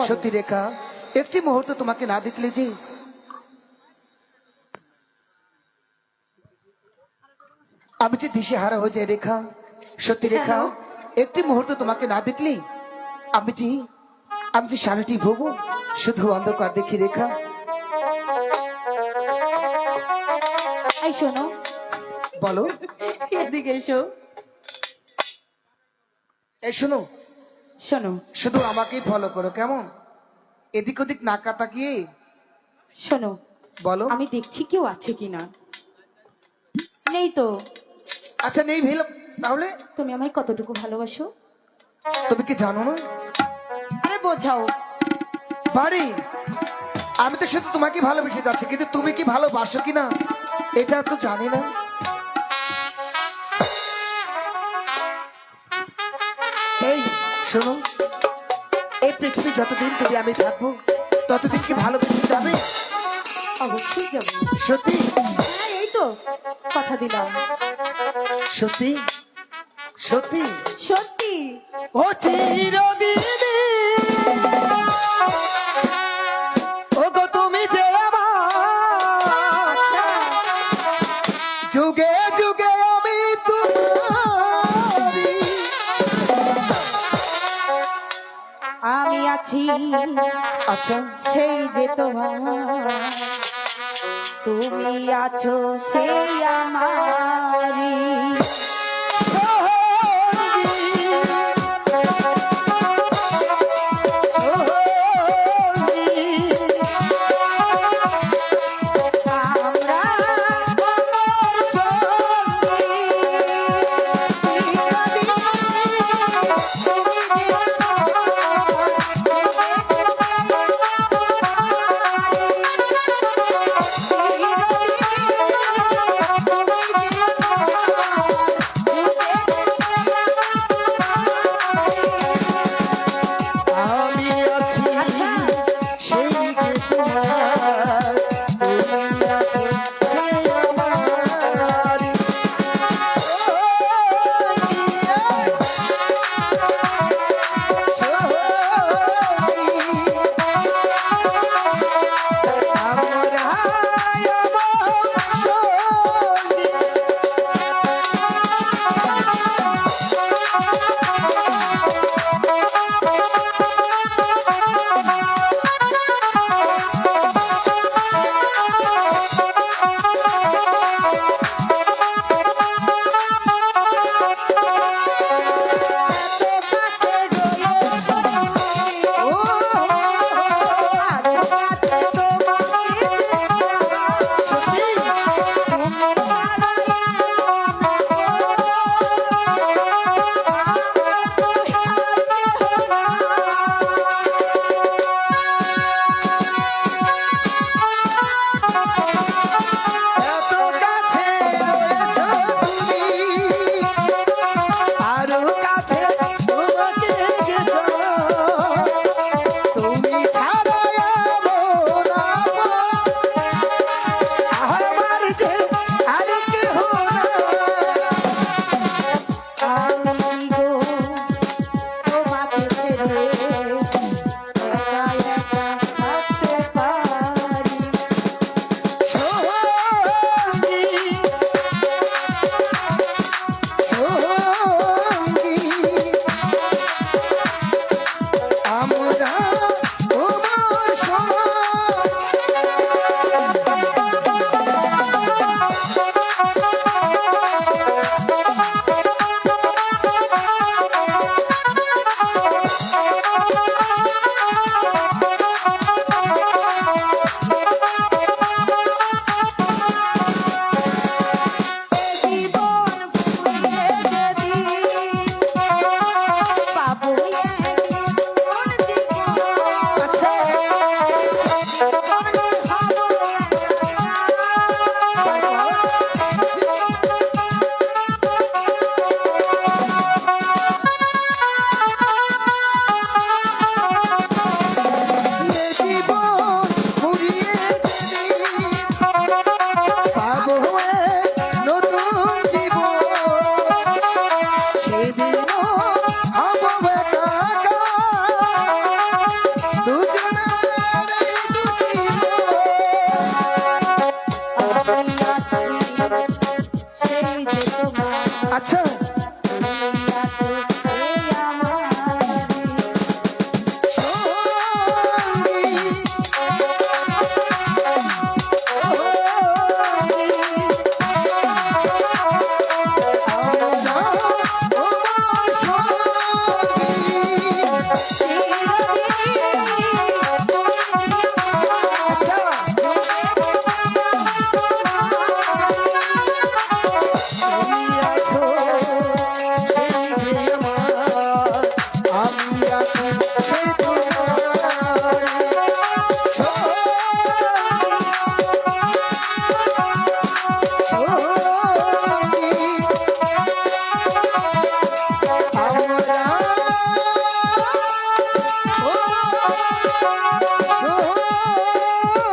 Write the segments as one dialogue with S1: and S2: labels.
S1: সত্যি রেখা, একটি মুহূর্ত তোমাকে না দেখলে যে আমি যে দিশেহারা হয়ে যাই রেখা। সত্যি রেখা, একটি মুহূর্ত তোমাকে না দেখলে আমি যে আমি যে সারাটি ভুবন শুধু অন্ধকার দেখি রেখা।
S2: এই শোনো,
S1: বলো।
S2: এদিকে এসো।
S1: এই শোনো,
S2: শোনো
S1: শুধু আমাকেই ফলো করো কেমন, এদিক ওদিক না তাকিয়ে।
S2: শোনো,
S1: বলো।
S2: আমি দেখছি কেউ আছে কিনা। নেই তো।
S1: আচ্ছা নেই ভেল, তাহলে
S2: তুমি আমায় কতটুকু ভালোবাসো?
S1: তুমি কি জানো না?
S2: আরে বোঝাও।
S1: বাড়ি, আমি তো শুধু তোমাকে ভালোবেসে যাচ্ছি, কিন্তু তুমি কি ভালোবাসো কিনা এটা তো জানি না। এই শোনো, এই পৃথিবী যতদিন তুমি আমি থাকবো ততদিন কি ভালোবেসে যাবে?
S2: অবশ্যই যাবো।
S1: সত্যি?
S2: হ্যাঁ, এই তো কথা দিলাম।
S1: সত্যি? সত্যি?
S2: সত্যি।
S1: ও চিরদিন ও গো তুমি যে আমার, যুগে যুগে আমি তোমারি।
S2: আমি আছি
S1: আচ্ছা
S2: সেই যে তোমার, তুমি আছো সেই আমারি। আমরা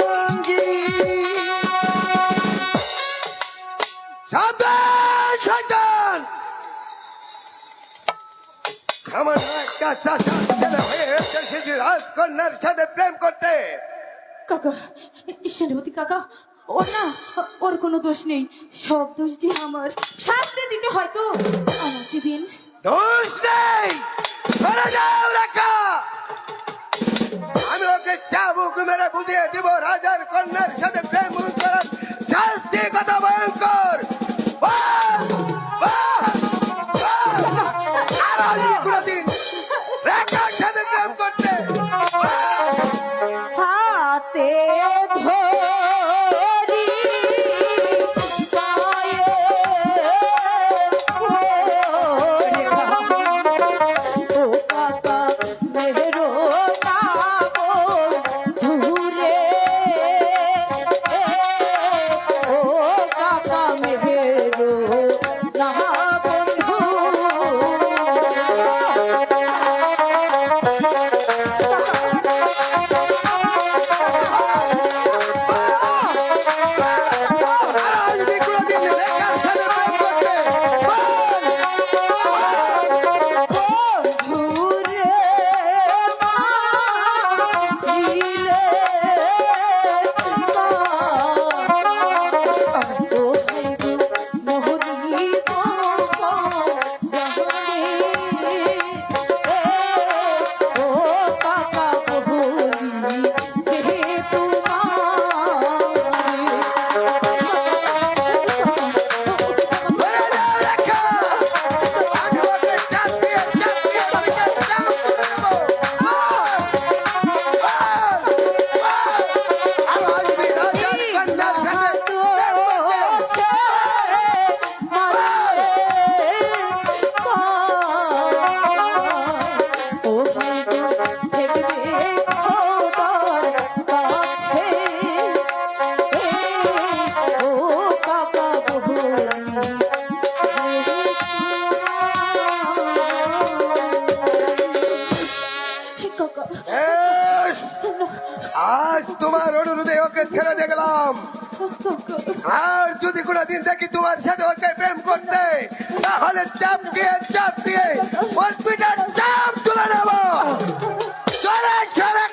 S1: সঙ্গী।
S3: সাবধান শয়তান! সামান্য একটা চাষা ছেলে হয়ে এসেছে রাজকন্যার সাথে প্রেম করতে।
S2: কাকা, সেনাপতি কাকা, ওর না, ওর কোনো দোষ নেই, সব দোষ যে আমার। শাস্তি দিতে হয়তো আমাকে দিন।
S3: দোষ নেই, সরে যাও রেখা। আমি ওকে চাবুক মেরে বুঝিয়ে দিব রাজার কন্যার সাথে প্রেম করার শাস্তি কত ভয়ঙ্কর। বল, বল, বল। আরো কোনদিন রেখার সাথে প্রেম করতে।
S2: হাতে ধরি পায়ে ধরে, ও কাকা মেরো নাম ধুরে, ও কাকা মেরো নাম বন্ধু।
S3: আরো কোনদিন রেখার সাথে প্রেম করতে। বল,
S2: ঘুরে দিলে ও মোহনী ও কাকা বহুলি হে
S3: সরে যাও রেখা। আমি ওকে চাপিয়ে চাপিয়ে ওকে চাপ করে দেবো। বল, বল, বল। আরো আসবি রাজার কন্যার সাথে প্রেম করতে। বেশ, আজ তোমার অনুরোধে ওকে ছেড়ে দেখলাম। আর যদি কোনোদিন দেখি তোমার সাথে ওকে প্রেম করতে, তাহলে চাপ দিয়ে ওর পিঠার চাপ তুলে নেব। চলে চলে।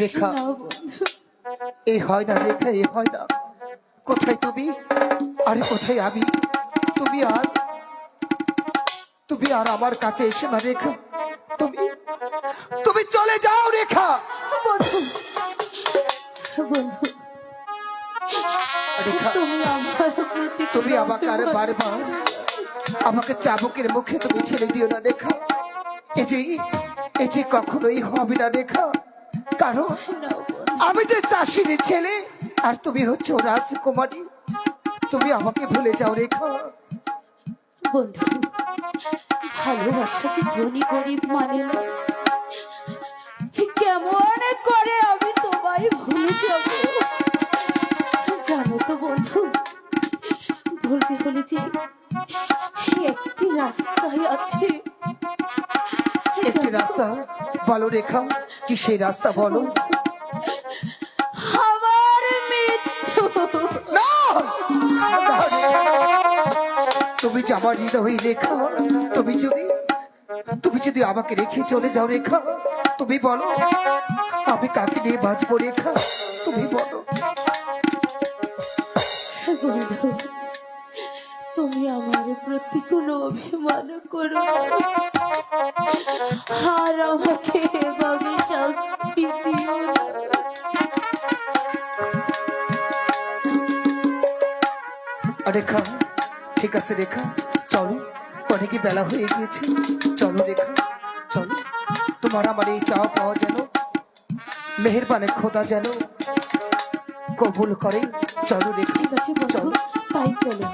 S1: রেখা, এই হয় না রেখা, এই হয় না। কোথায় তুমি, আরে কোথায় আমি? তুমি আর আমার কাছে এসো না রেখা। তুমি তুমি চলে যাও রেখা।
S2: বন্ধু,
S1: রেখা,
S2: তুমি আমার প্রতি
S1: তুমি আমাকে আর বারবার আমাকে চাবুকের মুখে তুমি ঠেলে দিও না রেখা। এই যে কখনোই হবে না রেখা, কারণ আমি যে চাষির ছেলে আর তুমি হচ্ছে রাজকুমারী। তুমি আমাকে ভুলে যাও রেখা।
S2: বন্ধু, ভালোবাসা যে ধনী গরিব মানে না। কেমন করে আমি তোমায় ভুলে যাব? জানো তো বন্ধু, ভুলতে হলে যে একটি রাস্তায় আছে।
S1: একটি রাস্তা বলো রেখা, কি সেই রাস্তা বলো।
S2: আমার মৃত্যু।
S1: না! তুমি যে আমার হৃদয় রেখা, তুমি যদি আমাকে রেখে চলে যাও রেখা, তুমি বলো আমি কাকে নিয়ে বাঁচবো রেখা, তুমি বলো।
S2: বন্ধু, তুমি আমার প্রতি কোনো অভিমান করো না। আর আমাকে এভাবে শাস্তি দিও না।
S1: রেখা, ঠিক আছে রেখা, চলো, অনেক বেলা হয়ে গিয়েছে। চলো রেখা, চলো। তোমার আমার এই চাওয়া পাওয়া যেন মেহেরবানে খোদা যেন কবুল করে। চলো রেখা,
S2: ঠিক আছে বন্ধু,
S1: চলো।
S2: তাই চলো।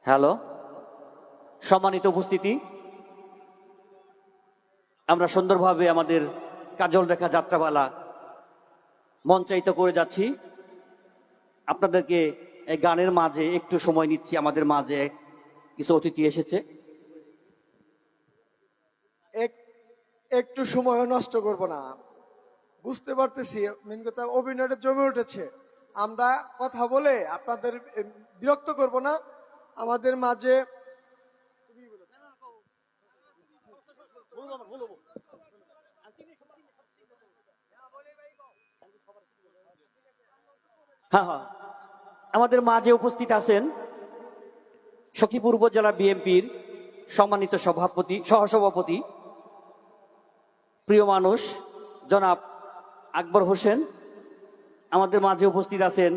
S4: হ্যালো, সম্মানিত উপস্থিতি, আমরা সুন্দরভাবে আমাদের কাজল রেখা যাত্রাপালা মঞ্চায়িত করে যাচ্ছি। আপনাদেরকে এই গানের মাঝে একটু সময় নিচ্ছি। আমাদের মাঝে কিছু অতিথি এসেছে।
S5: একটু সময় নষ্ট করব না, বুঝতে পারতেছি মেন কথা অভিনয়টা জমে উঠেছে। আমরা কথা বলে আপনাদের বিরক্ত করব না। আমাদের মাঝে
S4: হ্যাঁ হ্যাঁ, আমাদের মাঝে উপস্থিত আছেন সখীপুর উপজেলা বিএনপির সম্মানিত সভাপতি, সহসভাপতি, প্রিয় মানুষ জনাব আকবর হোসেন। আমাদের মাঝে উপস্থিত আছেন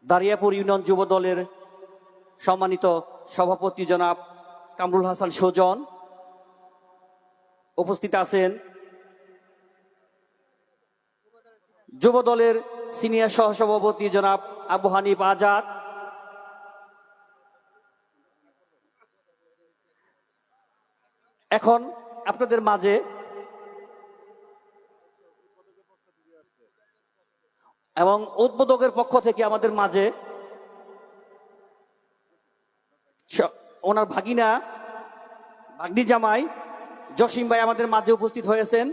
S4: দারিয়াপুর ইউনিয়ন যুব দলের সম্মানিত সভাপতি জনাব কামরুল হাসান সুজন। উপস্থিত আছেন যুব দলের সিনিয়র সহসভাপতি জনাব আবু হানিফ আজাদ। এখন আপনাদের মাঝে এবং উদ্বোধকের পক্ষ থেকে আমাদের মাঝে ওনার ভাগ্নি জামাই জসিম ভাই আমাদের মাঝে উপস্থিত হয়েছেন।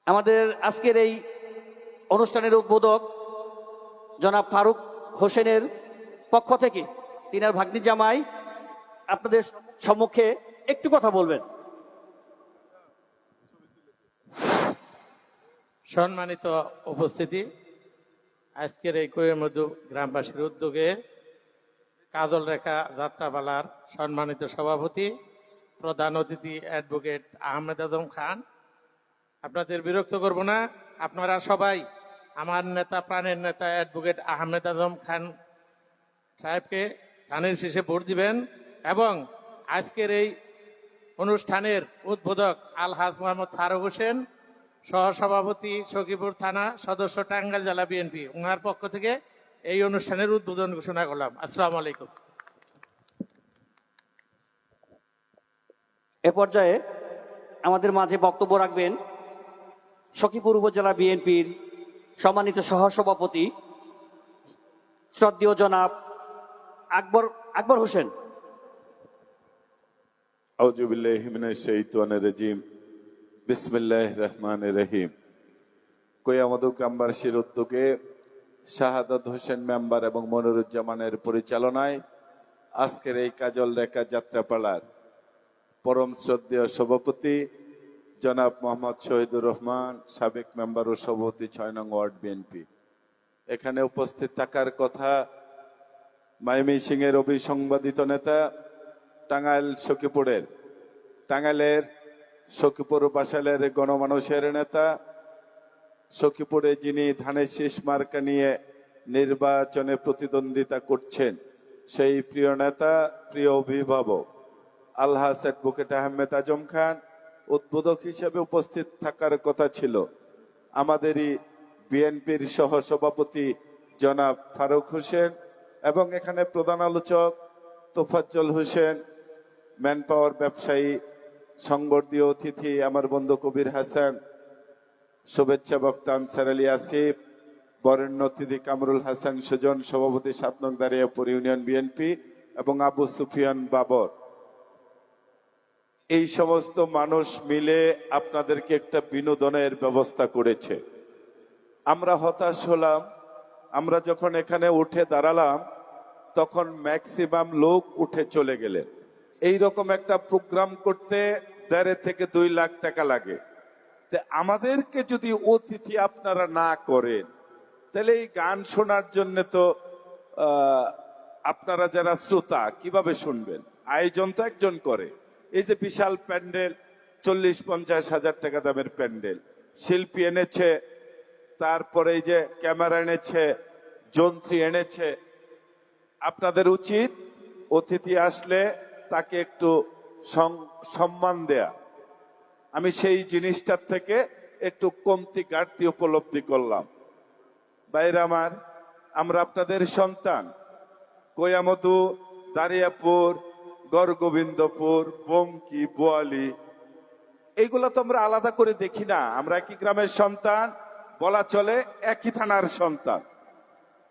S4: আমাদের আজকের এই অনুষ্ঠানের উদ্বোধক জনাব ফারুক হোসেনের পক্ষ থেকে তিনার ভাগ্নি জামাই আপনাদের সম্মুখে একটু কথা বলবেন।
S6: সম্মানিত উপস্থিতি, আজকের এই কৈমধু গ্রামবাসীর উদ্যোগে কাজল রেখা যাত্রাপালার সম্মানিত সভাপতি প্রধান অতিথি অ্যাডভোকেট আহমেদ আজম খান, আপনাদের বিরক্ত করব না। আপনারা সবাই আমার নেতা, প্রাণের নেতা অ্যাডভোকেট আহমেদ আজম খান সাহেবকে ধানের শীষে ভোট দিবেন এবং আজকের এই অনুষ্ঠানের উদ্বোধক আলহাজ মোহাম্মদ ফারুক হোসেন, সহসভাপতি সখীপুর থানা সদস্য টাঙ্গাইল জেলা বিএনপি, ওনার পক্ষ থেকে এই অনুষ্ঠানের উদ্বোধন ঘোষণা করলাম। আসসালামু আলাইকুম।
S4: এ পর্যায়ে আমাদের মাঝে বক্তব্য রাখবেন সখীপুর উপজেলা বিএনপির সম্মানিত সহসভাপতি শ্রদ্ধেয় জনাব আকবর হোসেন।
S7: আউযু বিল্লাহি মিনাশ শাইতানির রাজিম। বিসমিল্লাহির রহমানির রহিম। কৈয়ামধু গ্রামবাসীর উদ্যোগে শাহাদাত হোসেন মেম্বার এবং মনিরুজ্জামানের পরিচালনায় আজকের এই কাজল রেখা যাত্রাপালার পরম শ্রদ্ধেয় সভাপতি জনাব মোহাম্মদ শহীদুর রহমান, সাবেক মেম্বার ও সভাপতি ৬ নং ওয়ার্ড বিএনপি, এখানে উপস্থিত থাকার কথা ময়মনসিংহের অবিসংবাদিত নেতা, টাঙ্গাইলের সখীপুর বাসালের গণমানুষের নেতা, সখীপুরে যিনি ধানের শীষ মার্কা নিয়ে নির্বাচনে প্রতিদ্বন্দ্বিতা করছেন সেই প্রিয় নেতা, প্রিয় অভিভাবক আলহাজ অ্যাডভোকেট আহমেদ আজম খান, উদ্বোধক হিসেবে উপস্থিত থাকার কথা ছিল আমাদেরই বিএনপির সহ সভাপতি জনাব ফারুক হোসেন এবং এখানে প্রধান আলোচক তোফাজ্জল হোসেন, ম্যান পাওয়ার ব্যবসায়ী, সংবর্ধীয় অতিথি আমার বন্ধু কবির হাসান, শুভেচ্ছা বক্তা আনসার আলী আসিফ, বরেণ্য অতিথি কামরুল হাসান সুজন, সভাপতি ৭ নং দারিয়াপুর ইউনিয়ন বিএনপি এবং আবু সুফিয়ান বাবর, এই সমস্ত মানুষ মিলে আপনাদেরকে একটা বিনোদনের ব্যবস্থা করেছে। আমরা হতাশ হলাম। আমরা যখন এখানে উঠে দাঁড়ালাম তখন ম্যাক্সিমাম লোক উঠে চলে গেলেন। এই রকম একটা প্রোগ্রাম করতে ১.৫ থেকে ২ লাখ টাকা লাগে। আমাদেরকে যদি অতিথি আপনারা না করেন তাহলে এই গান শোনার জন্য তো আপনারা যারা শ্রোতা কিভাবে শুনবেন? আয়োজন তো একজন করে। এই যে বিশাল প্যান্ডেল, ৪০-৫০ হাজার টাকা দামের প্যান্ডেল, শিল্পী এনেছে, তারপরে এই যে ক্যামেরা এনেছে, যন্ত্রী এনেছে। আপনাদের উচিত অতিথি আসলে তাকে একটু সম্মান দেয়া। আমি সেই জিনিসটার থেকে একটু কমতি ঘাটতি উপলব্ধি করলাম। ভাইরা আমার, আমরা আপনাদের সন্তান। কোয়ামধু, দারিয়াপুর, গড়গোবিন্দপুর, বঙ্কি, বোয়ালি, এইগুলো তো আমরা আলাদা করে দেখি না। আমরা একই গ্রামের সন্তান, বলা চলে একই থানার সন্তান।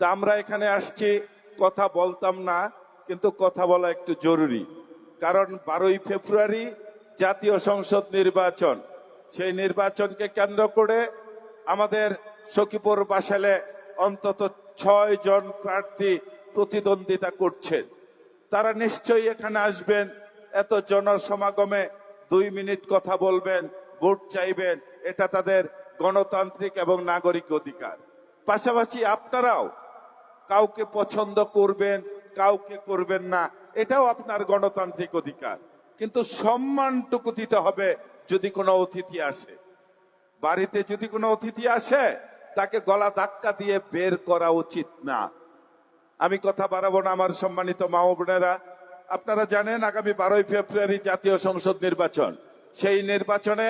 S7: তা আমরা এখানে আসছি, কথা বলতাম না, কিন্তু কথা বলা একটু জরুরি। কারণ 12ই ফেব্রুয়ারি জাতীয় সংসদ নির্বাচন। সেই নির্বাচনকে কেন্দ্র করে আমাদের সখীপুর বাসালে অন্তত 6 জন প্রার্থী প্রতিদ্বন্দ্বিতা করছেন। তারা নিশ্চয়ই এখানে আসবেন, এত জনসমাগমে 2 মিনিট কথা বলবেন, ভোট চাইবেন, এটা তাদের গণতান্ত্রিক এবং নাগরিক অধিকার। পাশাপাশি আপনারাও কাউকে পছন্দ করবেন, কাউকে করবেন না, এটাও আপনার গণতান্ত্রিক অধিকার। কিন্তু সম্মানটুকু দিতে হবে। যদি কোনো অতিথি আসে, বাড়িতে যদি কোনো অতিথি আসে, তাকে গলা ধাক্কা দিয়ে বের করা উচিত না। আমি কথা বাড়াবো না। আমার সম্মানিত মা ও বোনেরা, আপনারা জানেন আগামী 12ই ফেব্রুয়ারি জাতীয় সংসদ নির্বাচন। সেই নির্বাচনে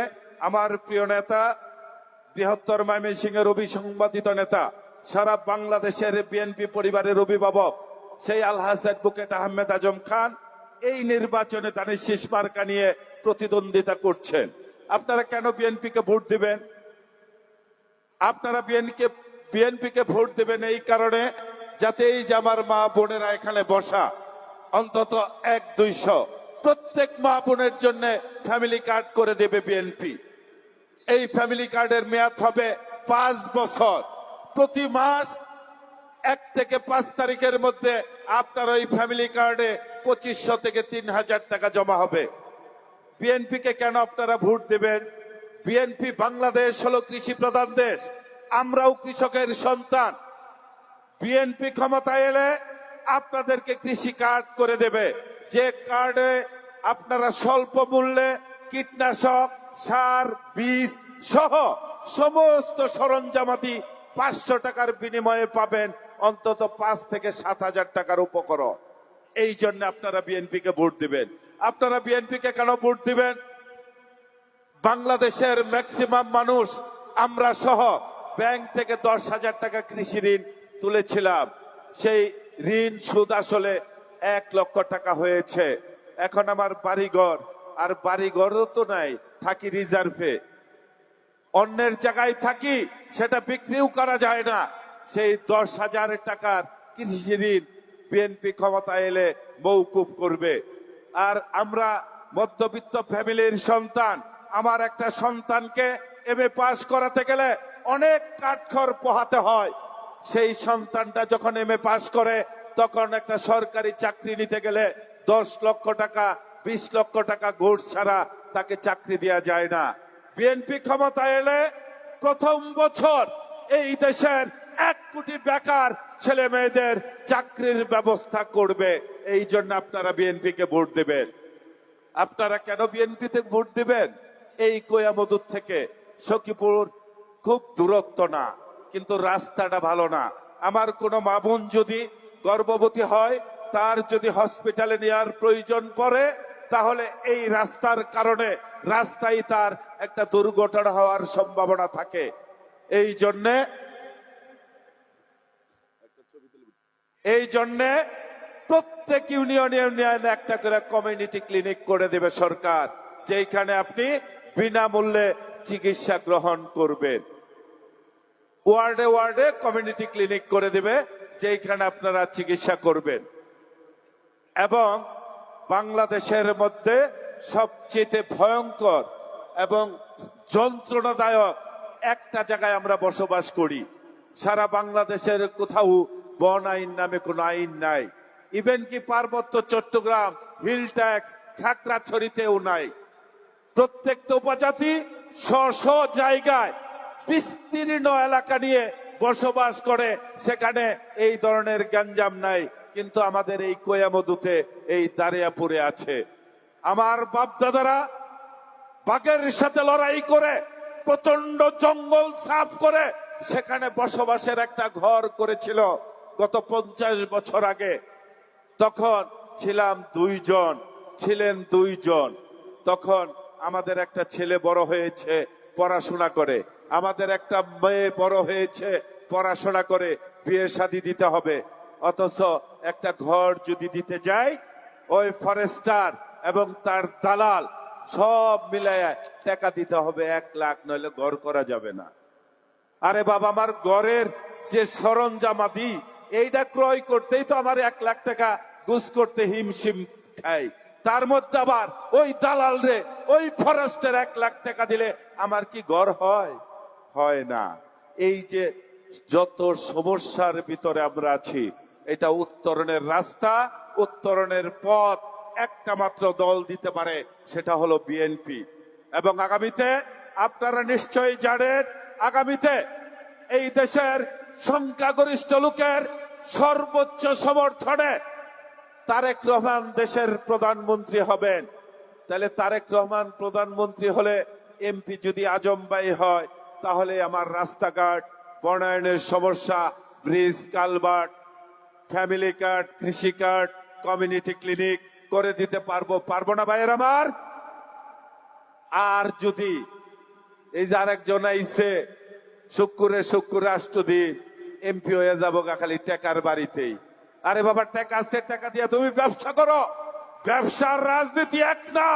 S7: আমার প্রিয় নেতা, বৃহত্তর ময়মনসিংহের অবিসংবাদিত নেতা, সারা বাংলাদেশের বিএনপি পরিবারের অভিভাবক, সেই আলহাজ অ্যাডভোকেট আহমেদ আজম খান এই নির্বাচনে ধানের শীষ মার্কা নিয়ে প্রতিদ্বন্দ্বিতা করছেন। আপনারা কেন বিএনপিকে ভোট দিবেন? আপনারা বিএনপিকে ভোট দিবেন এই কারণে, যাতে এই যে আমার মা বোনেরা এখানে বসা, অন্তত 100-200 প্রত্যেক মা বোনের জন্য ফ্যামিলি কার্ড করে দেবে বিএনপি। এই ফ্যামিলি কার্ডের মেয়াদ হবে 5 বছর। প্রতি মাস 1 থেকে 5 তারিখের মধ্যে আপনার ওই ফ্যামিলি কার্ডে 2500 থেকে 3000 টাকা জমা হবে। বিএনপিকে কেন আপনারা ভোট দেবেন? বিএনপি, বাংলাদেশ হলো কৃষি প্রধান দেশ, আমরাও কৃষকের সন্তান। বিএনপি ক্ষমতায় এলে আপনাদেরকে কৃষি কার্ড করে দেবে, যে কার্ডে আপনারা স্বল্প মূল্যে কীটনাশক, সার, বীজ সহ সমস্ত সরঞ্জামাদি 500 টাকার বিনিময়ে পাবেন অন্তত 5 থেকে 7,000 টাকার উপকরণ। এই জন্য আপনারা বিএনপিকে ভোট দিবেন। আপনারা বিএনপিকে কেন ভোট দিবেন? বাংলাদেশের ম্যাক্সিমাম মানুষ, আমরা সহ, ব্যাংক থেকে 10,000 টাকা কৃষি ঋণ তুলেছিলাম। সেই ঋণ সুদ আসলে 1 লক্ষ টাকা হয়েছে। এখন আমার বাড়িঘর, আর বাড়িঘরও তো নাই, থাকি রিজার্ভে, অন্যের জায়গায় থাকি, সেটা বিক্রিও করা যায় না। সেই 10,000 টাকার কৃষি ঋণ বিএনপি ক্ষমতা এলে মৌকুব করবে। আর আমরা মধ্যবিত্ত ফ্যামিলির সন্তান, আমার একটা সন্তানকে এমএ পাস করাতে গেলে অনেক কাঠখড় পোহাতে হয়। সেই সন্তানটা যখন এমএ পাস করে, তখন একটা সরকারি চাকরি নিতে গেলে 10 লক্ষ টাকা, 20 লক্ষ টাকা ঘুষ ছাড়া তাকে চাকরি দেওয়া যায় না। বিএনপি ক্ষমতা এলে প্রথম বছর এই দেশের 1 কোটি বেকার ছেলে মেয়েদের চাকরির ব্যবস্থা করবে। এই জন্য আপনারা বিএনপিকে ভোট দেবেন। আপনারা কেন বিএনপিতে ভোট দিবেন? এই কোয়ামধুর থেকে সখীপুর খুব দূরত্ব না, কিন্তু রাস্তাটা ভালো না। আমার কোনো মা বোন যদি গর্ভবতী হয়, তার যদি হসপিটালে নেওয়ার প্রয়োজন পড়ে, তাহলে এই রাস্তার কারণে রাস্তায় তার একটা দুর্ঘটনা হওয়ার সম্ভাবনা থাকে। এই জন্যে প্রত্যেক ইউনিয়নে একটা করে কমিউনিটি ক্লিনিক করে দেবে সরকার, যেখানে আপনি বিনামূল্যে চিকিৎসা গ্রহণ করবেন। ওয়ার্ডে ওয়ার্ডে কমিউনিটি ক্লিনিক করে দেবে, যেখানে আপনারা চিকিৎসা করবেন। এবং বাংলাদেশের মধ্যে সবচেয়ে ভয়ঙ্কর এবং যন্ত্রণাদায়ক একটা জায়গায় আমরা বসবাস করি। সারা বাংলাদেশের কোথাও বন আইন নামে কোনো আইন নাই। ইভেন কি পার্বত্য চট্টগ্রাম, হিল ট্যাক্স, খাগড়াছড়িতেও নাই। প্রত্যেকটা উপজাতি স্ব জায়গায় বিস্তীর্ণ এলাকা নিয়ে বসবাস করে, সেখানে এই ধরনের গ্যাঞ্জাম নাই। কিন্তু আমাদের এই কোয়ামধুতে, এই দারিয়াপুরে আছে। আমার বাপদাদারা বাঘের সাথে লড়াই করে প্রচন্ড জঙ্গল সাফ করে সেখানে বসবাসের একটা ঘর করেছিল গত 50 বছর আগে। তখন ছিলাম 2 জন, ছিলেন 2 জন। তখন আমাদের একটা ছেলে বড় হয়েছে, পড়াশোনা করে, আমাদের একটা মেয়ে বড় হয়েছে পড়াশোনা করে, বিয়ে শাদী দিতে হবে, অথচ একটা ঘর যদি দিতে যাই ওই ফরেস্টার এবং তার দালাল সব মিলায় টাকা দিতে হবে 1 লাখ, নইলে ঘর করা যাবে না। আরে বাবা, আমার ঘরের যে সরঞ্জামাদি এইটা ক্রয় করতেই তো আমার 1 লাখ টাকা ঘুষ করতে হিমশিম খাই, তার মধ্যে আবার ওই দালাল রে ওই ফরেস্টের 1 লাখ টাকা দিলে আমার কি ঘর হয়? হয় না। এই যে যত সমস্যার ভিতরে আমরা আছি, এটা উত্তরণের রাস্তা, উত্তরণের পথ একটা মাত্র দল দিতে পারে, সেটা হলো বিএনপি। এবং আগামীতে আপনারা নিশ্চয়ই জানেন, আগামীতে এই দেশের সংখ্যাগরিষ্ঠ লোকের সর্বোচ্চ সমর্থনে তারেক রহমান দেশের প্রধানমন্ত্রী হবেন। তাহলে তারেক রহমান প্রধানমন্ত্রী হলে এমপি যদি আজম ভাই হয়, তাহলে আমার রাস্তাঘাট, বনায়নের সমস্যা, ব্রিজ, কালভার্ট, ফ্যামিলি কার্ড, কৃষি কার্ড, কমিউনিটি ক্লিনিক করে দিতে পারবো না ভাইয়ের আমার? আর যদি এই যে আরেকজন আইছে শুক্রে রাষ্ট্রদ্বীপ এমপি হয়ে যাবো খালি টাকার বাড়িতেই। আরে বাবা, টাকা আছে, টাকা দিয়ে তুমি ব্যবসা করো। ব্যবসার রাজনীতি এক না।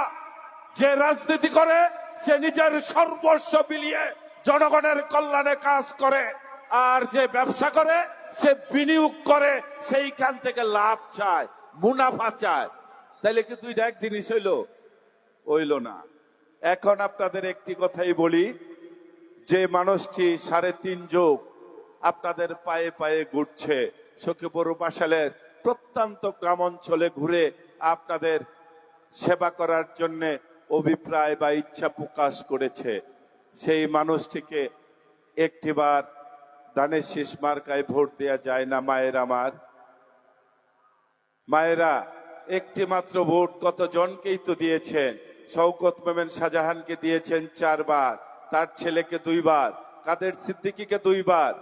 S7: যে রাজনীতি করে সে নিজের সর্বস্ব বিলিয়ে জনগণের কল্যাণে কাজ করে, আর যে ব্যবসা করে সে বিনিয়োগ করে, সেইখান থেকে লাভ চায়, মুনাফা চায়। তাইলে কি দুইটা এক জিনিস হইল না। এখন আপনাদের একটি কথাই বলি, যে মানুষটি 3.5 যুগ আপনাদের পায়ে পায়ে ঘুরছে, সখীপুর বাসালের প্রত্যন্ত গ্রাম অঞ্চলে ঘুরে আপনাদের সেবা করার জন্য অভিপ্রায় বা ইচ্ছা প্রকাশ করেছে, সেই মানুষটিকে একটিবার ধানের শীষ মার্কায় ভোট দেয়া যায় না? মায়ের আমার, মায়েরা, একটি মাত্র ভোট কতজনকেই তো দিয়েছেন। শওকত মোমেন শাহজাহানকে দিয়েছেন 4 বার, তার ছেলেকে 2 বার, কাদের সিদ্দিকীকে 2 বার,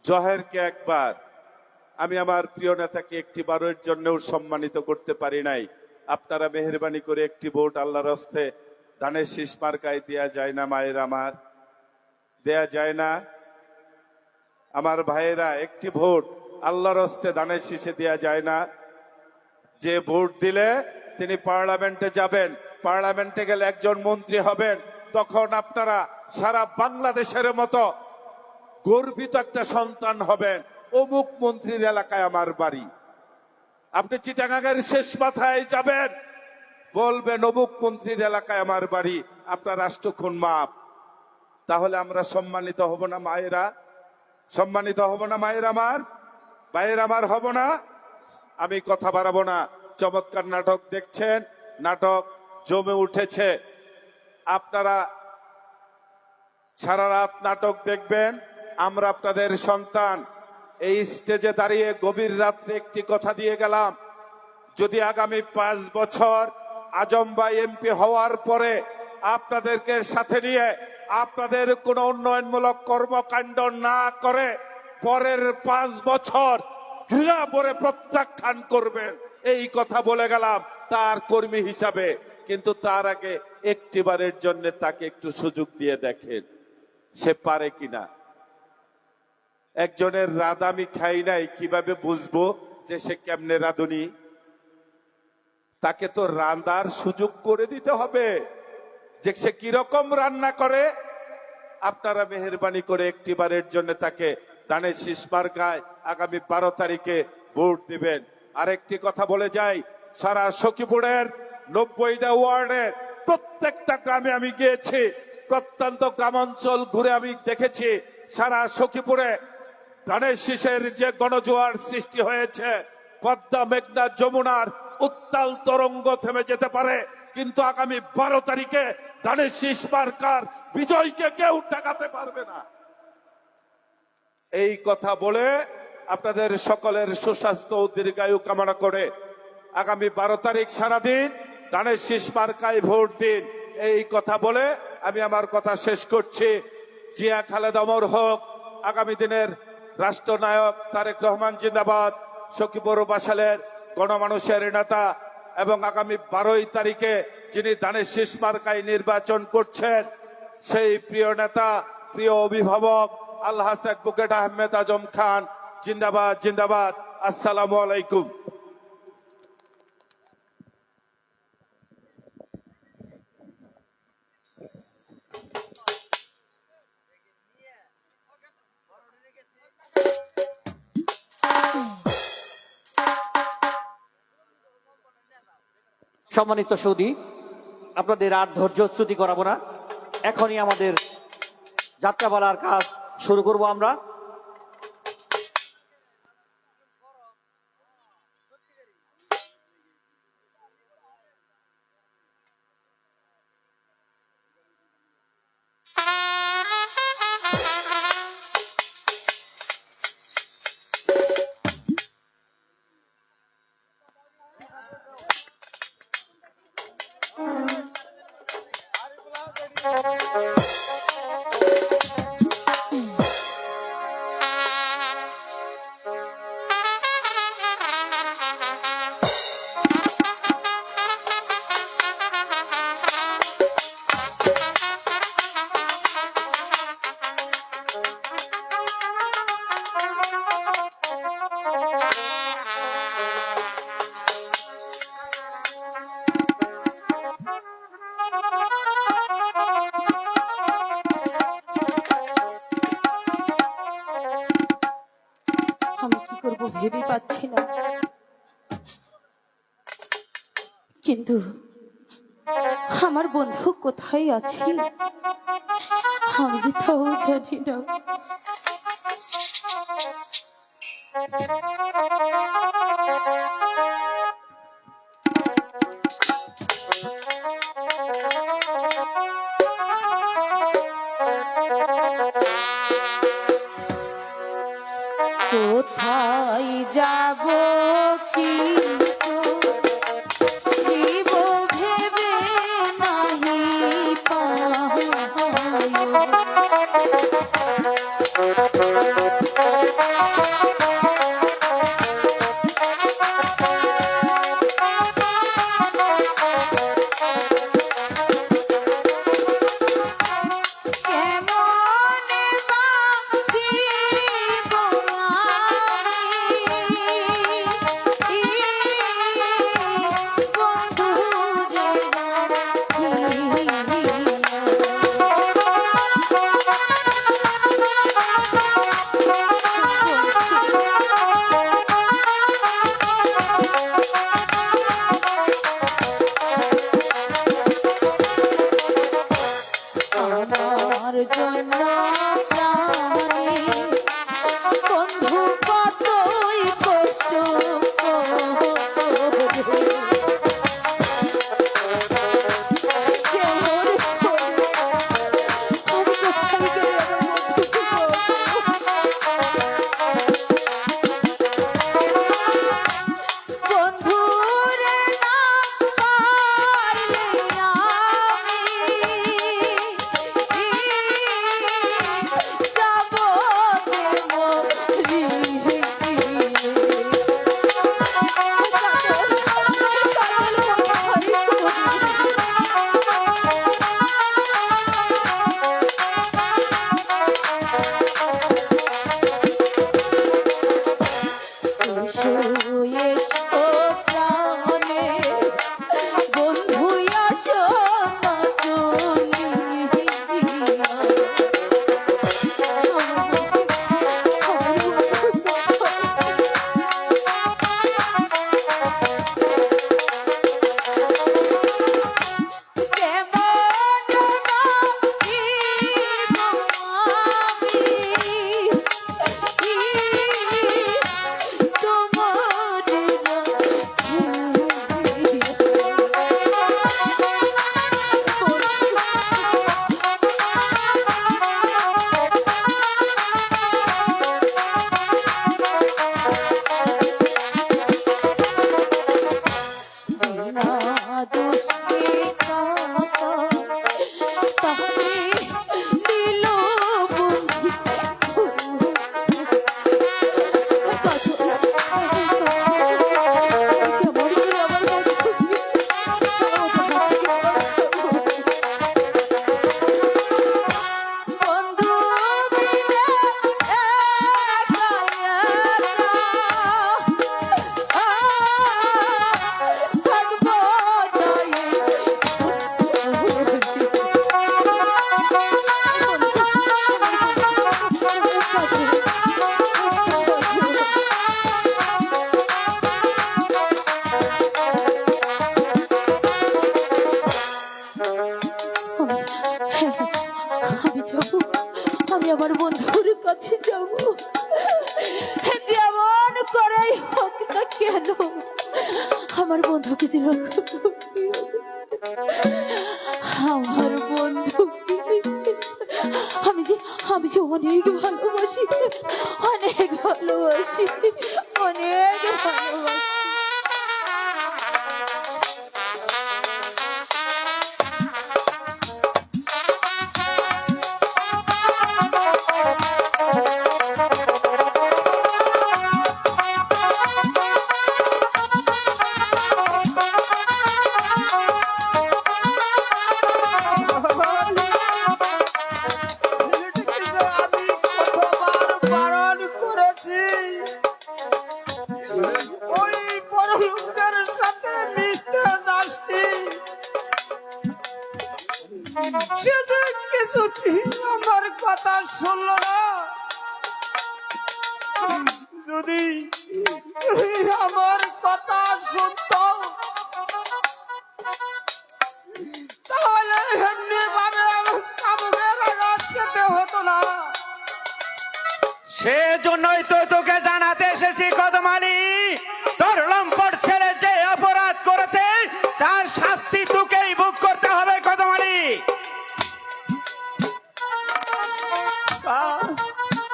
S7: জহেরকে 1 বার। আমি আমার প্রিয় নেতাকে একটি বারের জন্যও সম্মানিত করতে পারি নাই। আপনারা মেহেরবানি করে একটি ভোট আল্লাহর হস্তে ধানের শীষ মার্কায় দেয়া যায় না? মায়ের আমার, দেয়া যায় না? আমার ভাইয়েরা, একটি ভোট আল্লাহর হস্তে ধানের শীষে দেয়া যায় না? যে ভোট দিলে তিনি পার্লামেন্টে যাবেন, পার্লামেন্টে গেলে একজন মন্ত্রী হবেন, তখন আপনারা সারা বাংলাদেশের মতো গর্বিত একটা সন্তান হবেন। অমুক মন্ত্রীর এলাকায় আমার বাড়ি। আপনি চিটাগাঙ্গের শেষ মাথায় যাবেন, বলবেন অমুক মন্ত্রীর এলাকায় আমার বাড়ি, আপনার রাষ্ট্রক্ষণ মাপ। তাহলে আমরা সম্মানিত হব না মায়েরা? সম্মানিত হব না মায়ের আমার, ভাইয়ের আমার হব না? আমি কথা বাড়াবো না। চমৎকার নাটক দেখছেন, নাটক জমে উঠেছে। আপনারা সারা রাত নাটক দেখবেন। আমরা আপনাদের সন্তান। এই স্টেজে দাঁড়িয়ে গভীর রাত্রে একটি কথা দিয়ে গেলাম, যদি আগামী 5 বছর আজম ভাই এমপি হওয়ার পরে আপনাদেরকে সাথে নিয়ে আপনাদের কোনো উন্নয়নমূলক কর্মকাণ্ড না করে, পরের 5 বছর ঘৃণা ভরে প্রত্যাখ্যান করবেন, এই কথা বলে গেলাম তার কর্মী হিসাবে। কিন্তু তার আগে একটিবারের জন্য তাকে একটু সুযোগ দিয়ে দেখেন, সে পারে কিনা। একজনের রাধ আমি খাই নাই, কিভাবে বুঝবো যে সে কেমনে রাঁধুনি? তাকে তো রান্নার সুযোগ করে দিতে হবে, যে সে কিরকম রান্না করে। আপনারা মেহেরবানি করে একটিবারের জন্য তাকে ধানের শীষ মার্কায় আগামী 12 তারিখে ভোট দিবেন। আরেকটি কথা বলে যাই, সারা সখীপুরের 90টা ওয়ার্ডের প্রত্যেকটা গ্রামে আমি গিয়েছি, প্রত্যন্ত গ্রামাঞ্চল ঘুরে আমি দেখেছি, সারা সখীপুরে ধানের শীষের যে গণজোয়ার সৃষ্টি হয়েছে, পদ্মা, মেঘনা, যমুনার উত্তাল তরঙ্গ থেমে যেতে পারে, কিন্তু আগামী 12 তারিখে ধানের শীষ মার্কার বিজয়কে কেউ ঠেকাতে পারবে না। এই কথা বলে আপনাদের সকলের সুস্বাস্থ্য ও দীর্ঘায়ু কামনা করে আগামী 12 তারিখ সারাদিন ধানের শীষ মার্কায় ভোট দিন, এই কথা বলে আমি আমার কথা শেষ করছি। জিয়া খালেদা ওমর হোক, আগামী দিনের রাষ্ট্রনায়ক তারেক রহমান জিন্দাবাদ, সখীপুর বাসালের গণমানুষের নেতা, এবং আগামী 12 তারিখে যিনি ধানের শীষ মার্কায় নির্বাচন করছেন সেই প্রিয় নেতা, প্রিয় অভিভাবক আলহাজ অ্যাডভোকেট আহমেদ আজম খান। জিন্দাবাদ, জিন্দাবাদ। আসসালামু আলাইকুম।
S4: সম্মানিত সৌদি, আপনাদের আর ধৈর্যচ্যুতি করাবো না, এখনই আমাদের যাত্রাপালার কাজ শুরু করব আমরা।
S2: আমি কি করব ভেবে পাচ্ছি না, কিন্তু আমার বন্ধু কোথায় আছে আমি যে তাও জানি না। কোথায় যাব কি জীব ভেবে নাহি পাই। সাধু আমি যাব, আমি আমার বন্ধুর কাছে যাব, যেমন করেই হোক না কেন আমার বন্ধুকে যে রক্ষা করতে হবে। আমার বন্ধুকে আমি যে অনেক ভালোবাসি, অনেক ভালোবাসি, অনেক ভালোবাসি।
S5: ছেলেটিকে যে আমি কতবার বারণ করেছি ওই বড় লোকদের সাথে মিশতে যাসনি, সে যে কিছুতেই আমার কথা শুনলো না। যদি আমার কথা শুনতো তাহলে এমনি ভাবে কাবুকের আঘাত খেতে হতো না।
S8: সেজন্যই তো তোকে জানাতে এসেছি কদমালি, তোর লম্পট ছেলে যে অপরাধ করেছে তার শাস্তি তোকেই ভোগ করতে হবে কদমালি।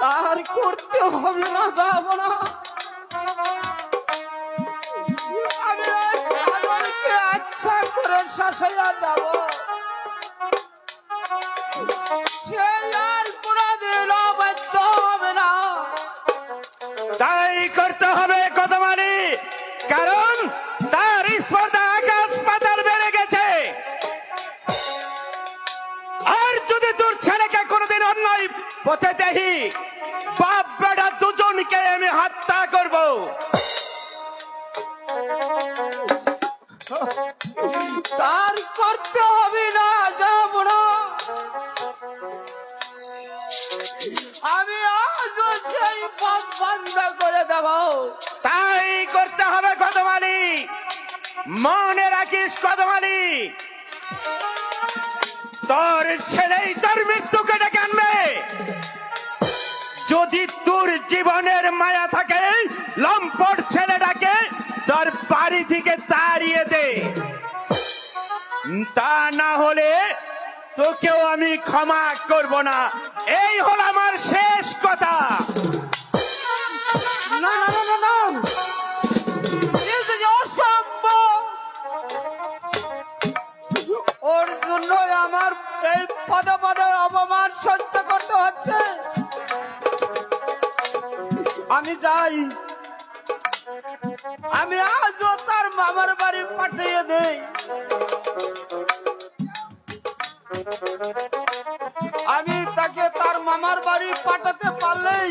S5: তার করতে হবে না, যাব না। আমি আমাকে আচ্ছা করে শাসাইয়া দেব, সে আর কোনদিন অবাধ্য হবে না।
S8: তাই করতে হবে কদমালি, কারণ তার স্পর্ধা আকাশ পাতাল বেড়ে গেছে। আর যদি তোর ছেলেকে কোনোদিন অন্যায় পথে দেখি, বাপ বেটা দুজনকে আমি হত্যা করব।
S5: তার করতে হবে না, যাব না। আমি আজও সেই পথ বন্ধ করে দেব।
S8: তাই করতে হবে কদমালি, মনে রাখিস কদমালি, তোর ছেলেই তোর মৃত্যুকে ডেকে আনবে। যদি তোর জীবনের মায়া থাকে, লম্পট ছেলেটাকে তোর বাড়ি থেকে তাড়িয়ে দে, তা না হলে তোকেও আমি ক্ষমা করব না। এই হল আমার শেষ কথা।
S5: না না না না না, এই যে অসম্ভব। ওর জন্য আমার এই পদে পদে অপমান সহ্য করতে হচ্ছে। আমি যাই, আমি আজও তার মামার বাড়ি পাঠিয়ে দেই। আমি তাকে তার মামার বাড়ি পাঠাতে পারলেই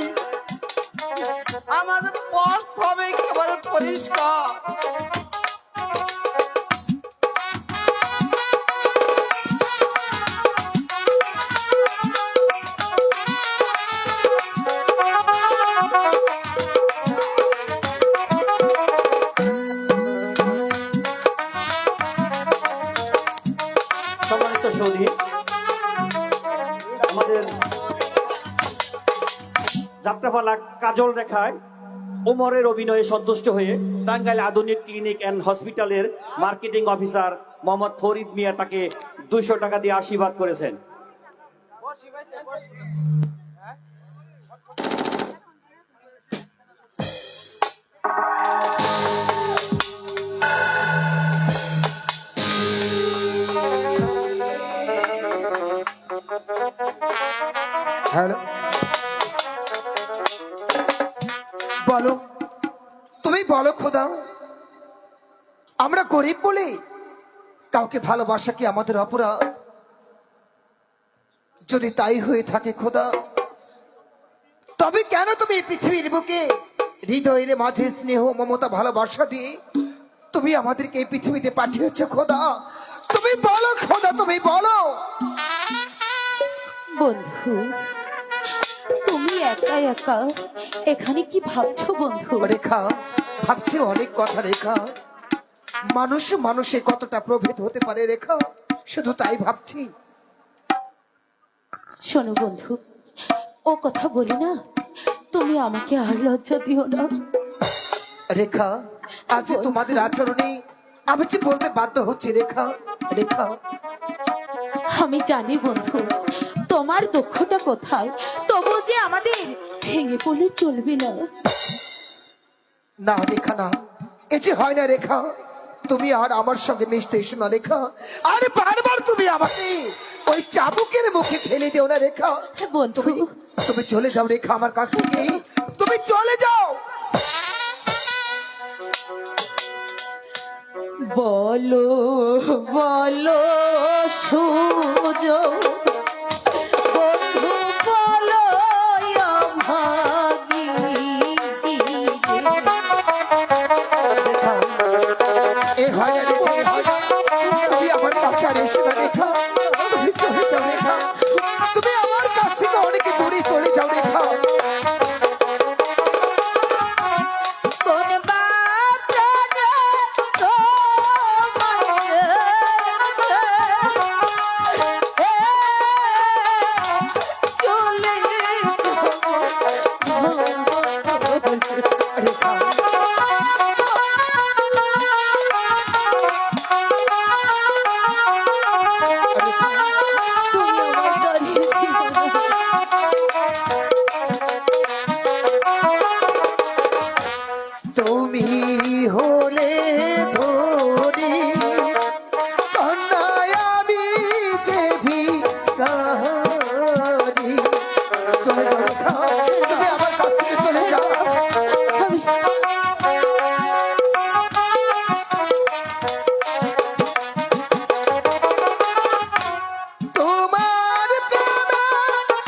S5: আমাদের পথ হবে একেবারে পরিষ্কার।
S4: সম্মানিত সৌদি, আমাদের যাত্রাপালা কাজল রেখায় ওমরের অভিনয়ে সন্তুষ্ট হয়ে টাঙ্গাইল আধুনিক ক্লিনিক অ্যান্ড হসপিটালের মার্কেটিং অফিসার মোহাম্মদ ফরিদ মিয়া তাকে 200 টাকা দিয়ে আশীর্বাদ করেছেন।
S1: হ্যালো, বলো, তুমি বলো খোদা, আমরা গরিব বলে কাউকে ভালোবাসা কি আমাদের অপরাধ? যদি তাই হয়ে থাকে খোদা, তবে কেন তুমি এই পৃথিবীর বুকে হৃদয়ের মাঝে স্নেহ মমতা ভালোবাসা দিয়ে তুমি আমাদেরকে এই পৃথিবীতে পাঠিয়েছো খোদা? তুমি বলো খোদা, তুমি বলো।
S2: বন্ধু, তুমি একা একা এখানে কি ভাবছো বন্ধু?
S1: রেখা, ভাবছি অনেক কথা রেখা। মানুষ মানুষে কতটা প্রভেদ হতে পারে রেখা, শুধু তাই ভাবছি।
S2: শোনো বন্ধু, ও কথা বলি না, তুমি আমাকে আর লজ্জা দিও না।
S1: রেখা, আজ তোমাদের আচরণে আমি যে বলতে বাধ্য হচ্ছি রেখা। রেখা,
S2: আমি জানি বন্ধু তোমার দুঃখটা কোথায়, তবু যে আমাদের ভেঙে পড়লে চলবে না।
S1: না রেখা না, এ যে হয় না রেখা। তুমি আর আমার সঙ্গে মিশতে এসো না রেখা। আর বারবার তুমি আমাকে ওই চাবুকের মুখে ঠেলে দিও না রেখা।
S2: বন্ধু,
S1: তুমি চলে যাও রেখা আমার কাছ থেকে, তুমি চলে যাও।
S2: বলো বলো সুযোগ, বন্ধু বলো অভাগী।
S1: রেখা, এ হয় না রেখা, এ হয় না। তুমি আমার কাছে আর এসো না রেখা। তুমি চলে যাও রেখা, তুমি আমার কাছ থেকে অনেক দূরে চলে যাও রেখা।
S2: কোন বাপ্রাণে তোমায় চলে যাও।
S1: রেখা,
S2: তুমি আমার দাঁড়িয়ে ছিল না।
S1: তুমি হলে ধরি কন্যায়, আমি যে ভিখারি। চলে যাও রেখা, তুমি আমার কাছ থেকে চলে যাও। তোমার প্রেমে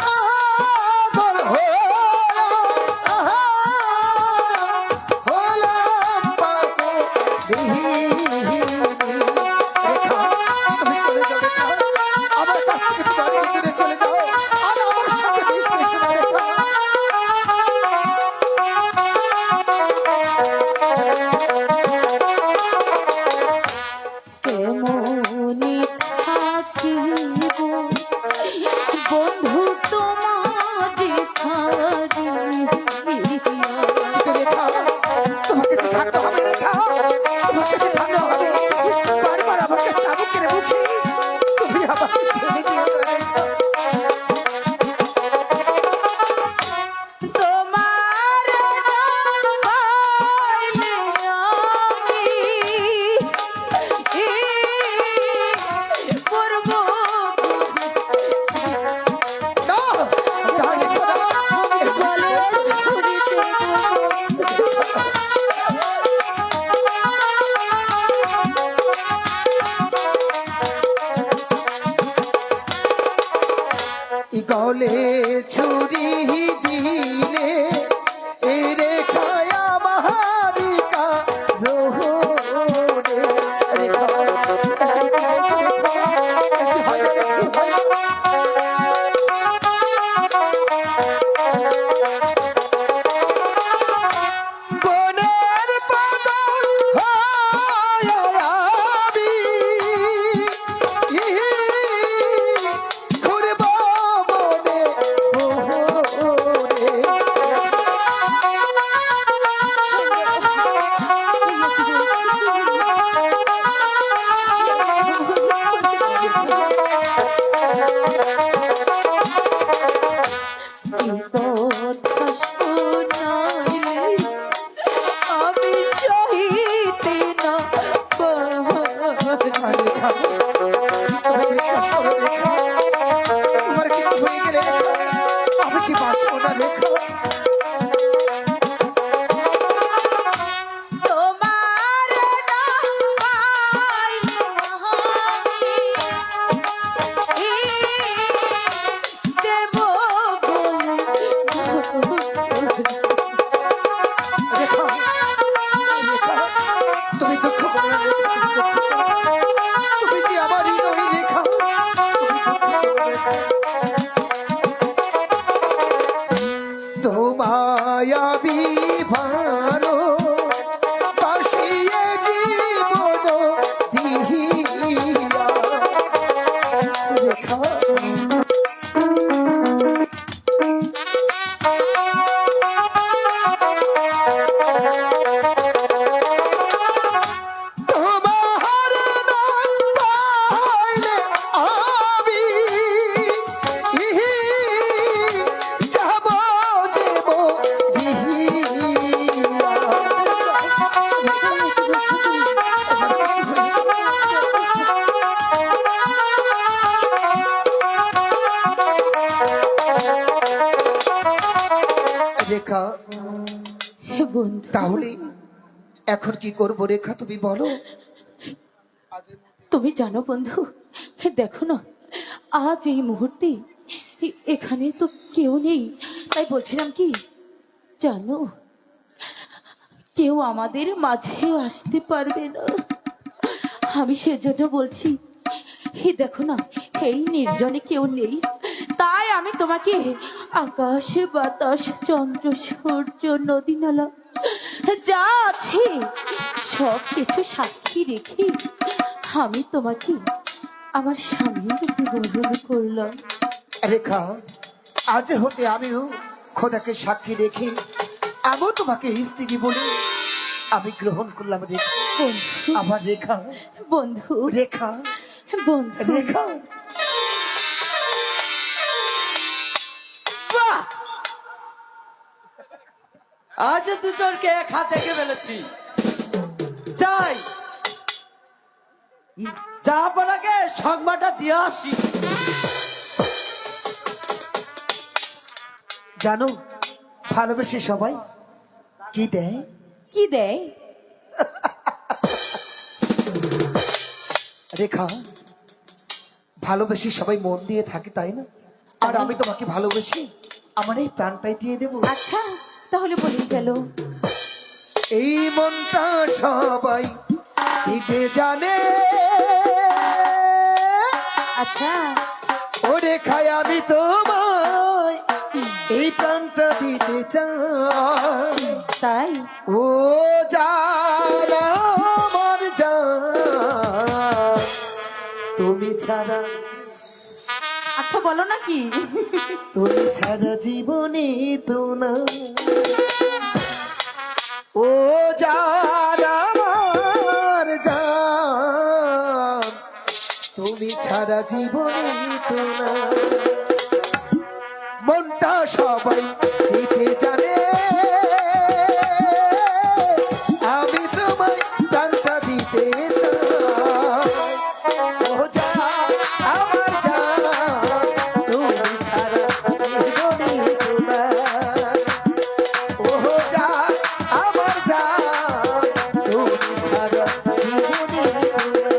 S1: পাগল হলাম পাগল। রেখা, তুমি চলে যাও রেখা, আমার কাছ থেকে তুমি অনেক দূরে চলে যাও। আর আমার সঙ্গে মিশতে এসো না রেখা।
S2: কেমনি থাকিব বন্ধু তোমারে ছাড়ি।
S1: রেখা, তোমাকে তো থাকতে হবে রেখা, তোমাকে তো থাকতে হবে। বারবার আমাকে চাবুকের মুখে তুমি আমাকে ঠেলে দিও না রেখা।
S2: তোমার পাইলে আমি পড়ব।
S1: না, না রেখা, না।
S2: গলে ছুরি
S1: গলে ছুরি দিলে এ রেখায় আমার কারণে। রেখা, হয় না রেখা, হয় না। বনের পাগল হয় আমি, ঘুরব বনে বনে।
S2: কথা শোনাইলে আমি সহিতে না পারি।
S1: রেখা, তুমি বিশ্বাস করো রেখা, তোমার কিছু হয়ে গেলে রেখা, আমি যে বাঁচবো না রেখা।
S2: তোমার না পাইলে আমি দেব গো
S1: মায়াবী ভালো বাসিয়ে জীবন দিহিয়া রেখা তোমার নাম পাইলে আমি যাব যাব রেখা
S2: হে বন্ধু,
S1: তাহলে এখন কি করব রেখা তুমি বলো।
S2: তুমি জানো বন্ধু, দেখো না আজ এই মুহূর্তে এখানে তো কেউ নেই, তাই বলছিলাম কি জানো, কেউ আমাদের মাঝে আসতে পারবে না। আমি সেজন্য বলছি, দেখো না এই নির্জনে কেউ নেই, তাই আমি তোমাকে আকাশে বাতাস চন্দ্র সূর্য নদী নালা যা আছে সব কিছু সাক্ষী রেখে আমি তোমাকে আমার স্বামীর বিবরণ করলাম।
S1: রেখা আজ হতে আমিও খোদাকে সাক্ষী রেখে আমিও তোমাকে স্ত্রী বলে আমি গ্রহণ করলাম রেখা।
S2: বন্ধু,
S1: আমার রেখা
S2: বন্ধু,
S1: রেখা
S2: বন্ধু,
S1: রেখা
S9: আজ দুজনকে এক হাত দেখে ফেলেছি। যাই যা আপনাকে সংবাদটা দিয়ে আসি।
S1: জানো ভালোবেসে সবাই কি দেয়?
S2: কি দেয়?
S1: রেখা ভালোবেসে সবাই মন দিয়ে থাকে তাই না? আর আমি তোমাকে ভালোবেসে আমার এই প্রাণটাই দিয়ে দেবো।
S2: আচ্ছা তাহলে বলি গেল,
S1: এই মনটা সবাই দিতে জানে।
S2: আচ্ছা
S1: ও রেখায় আমি তোমায় এই প্রাণটা দিতে চাই।
S2: তাই
S1: ও যারা আমার জান তুমি ছাড়া,
S2: আচ্ছা বলো নাকি?
S1: তুমি ছাড়া জীবনে তো না। ও যারা আমার জান তুমি ছাড়া জীবনে তো না। মনটা সবাই দিতে জানে আমি তোমায় প্রাণটা দিতে চাই। ও জান আমার জান তুমি ছাড়া জীবনে তো না। ও জান আমার জান তুমি ছাড়া জীবনে তো না।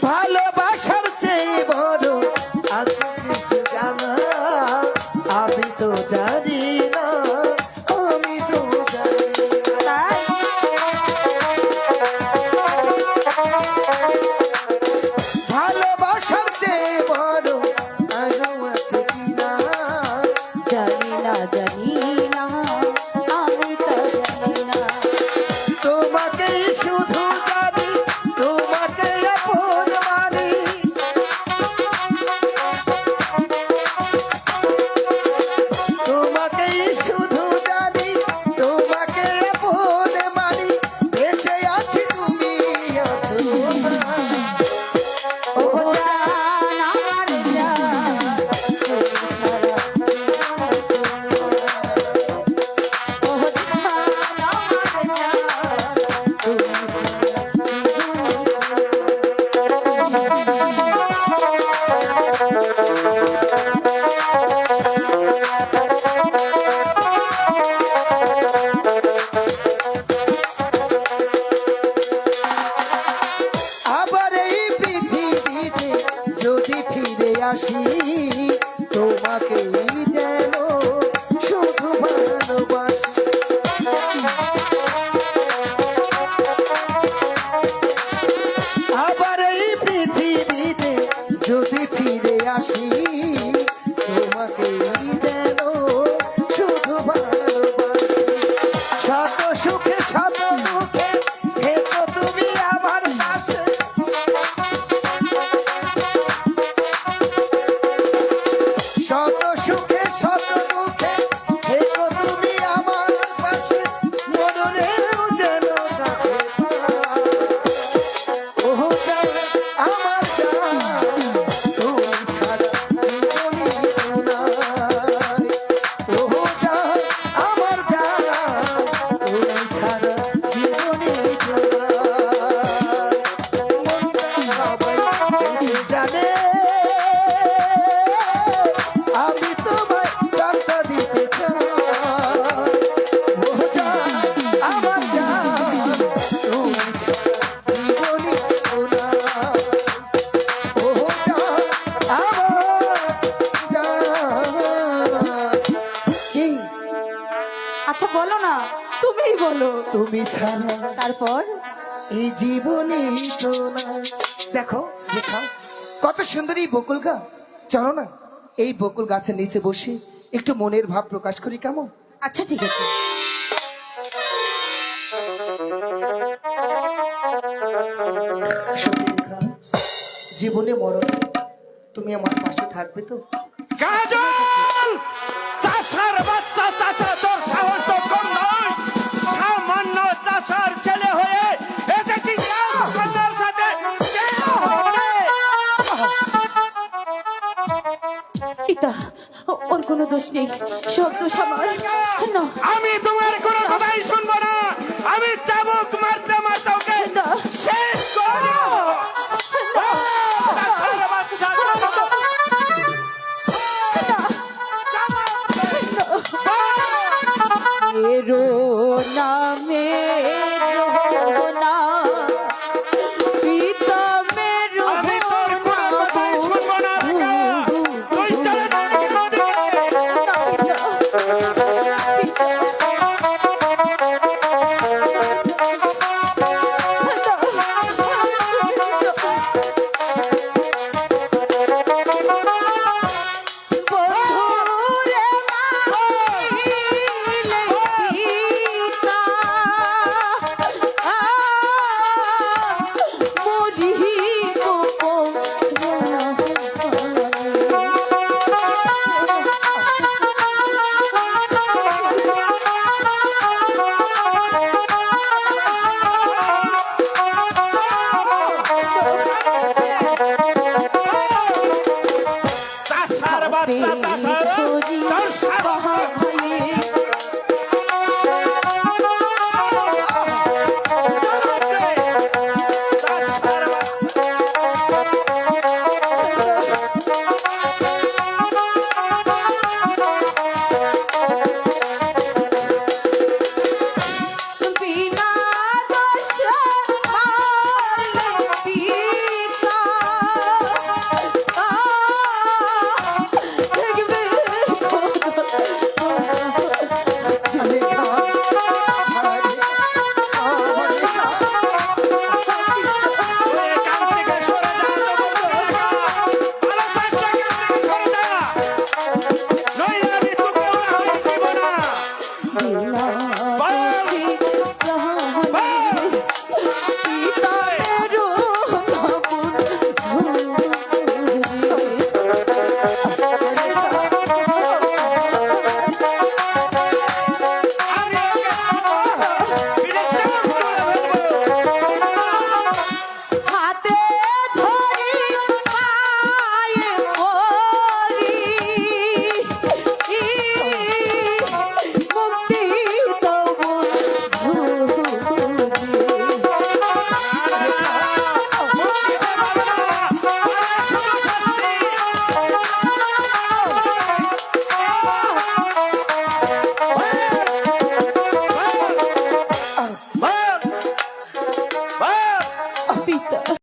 S1: ভালোবাসার চেয়ে বড় আর কিছু জানা আমি তো জানি না, আমি তো জানি না। ভালোবাসার চেয়ে বড় আরো আছে কিনা
S2: জানি না, জানি না, আমি তো জানি না।
S1: তোমাকে শুধু জানি তোমাকে আপন মানি। তোমাকে শুধু জানি তোমাকে আপন মানি। বেঁচে আছি তুমি আছো না।
S2: ও জান আমার জান, তুমি ছাড়া আচ্ছা বলো না, তুমিই বলো।
S1: তুমি ছাড়া
S2: তারপর
S1: এই জীবনে তো না। দেখো রেখা, কত সুন্দর এই বকুল গাছ। চলো না এই বকুল গাছের নিচে বসে একটু মনের ভাব প্রকাশ করি, কেমন?
S2: আচ্ছা ঠিক আছে।
S1: সত্যি রেখা, জীবনে মরণে তুমি আমার পাশে থাকবে তো?
S8: কাজল, চাষার বাচ্চা, চাচা তোর সাহস তো কম নয়। সামান্য চাষার ছেলে হয়ে এসেছিস রাজকন্যার সাথে বিয়ে হবে।
S2: পিতা, ওর কোনো দোষ নেই, সব দোষ আমার। না
S8: আমি তোমার কোনো কথাই শুনবো না। আমি চাবুক মারতে মারতে ওকে
S2: না।
S8: শেষ করো। চাষার বাচ্চা,
S2: এরো নামে